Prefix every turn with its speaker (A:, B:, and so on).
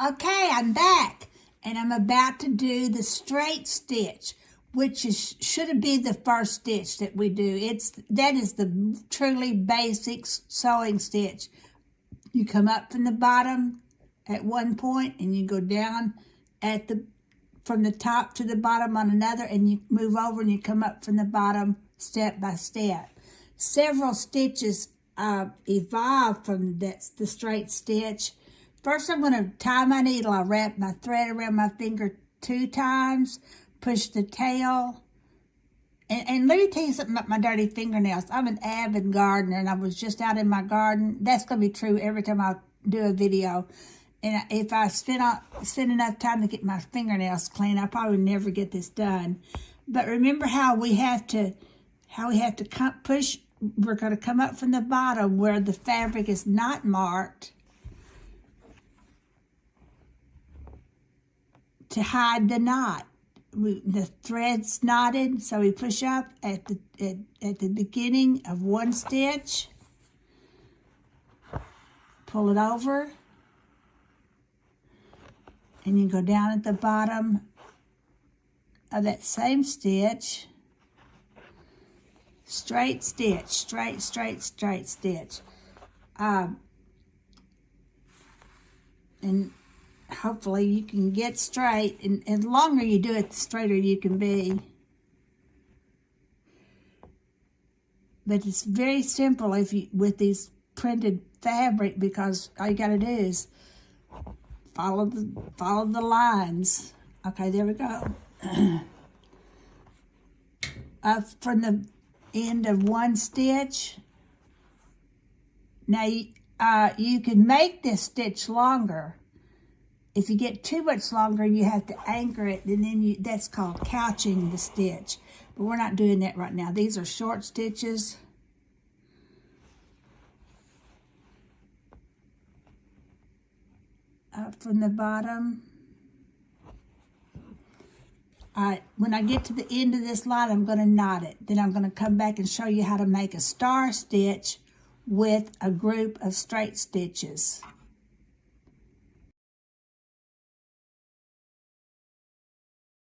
A: Okay, I'm back, and I'm about to do the straight stitch, which should be the first stitch that we do. That is the truly basic sewing stitch. You come up from the bottom at one point, and you go down from the top to the bottom on another, and you move over and you come up from the bottom step by step. Several stitches evolve from the straight stitch. First, I'm going to tie my needle. I wrap my thread around my finger 2 times, push the tail. And let me tell you something about my dirty fingernails. I'm an avid gardener, and I was just out in my garden. That's going to be true every time I do a video. And if I spend enough time to get my fingernails clean, I probably never get this done. But remember how we have to push. We're going to come up from the bottom where the fabric is not marked to hide the knot. The thread's knotted, so we push up at the beginning of one stitch, pull it over, and you go down at the bottom of that same stitch, straight stitch, straight stitch. And hopefully you can get straight, and the longer you do it, the straighter you can be. But it's very simple with these printed fabric, because all you got to do is follow the lines. Okay, there we go. From the end of one stitch. Now you can make this stitch longer. If you get too much longer, you have to anchor it, and then that's called couching the stitch. But we're not doing that right now. These are short stitches. Up from the bottom. When I get to the end of this line, I'm going to knot it. Then I'm going to come back and show you how to make a star stitch with a group of straight stitches.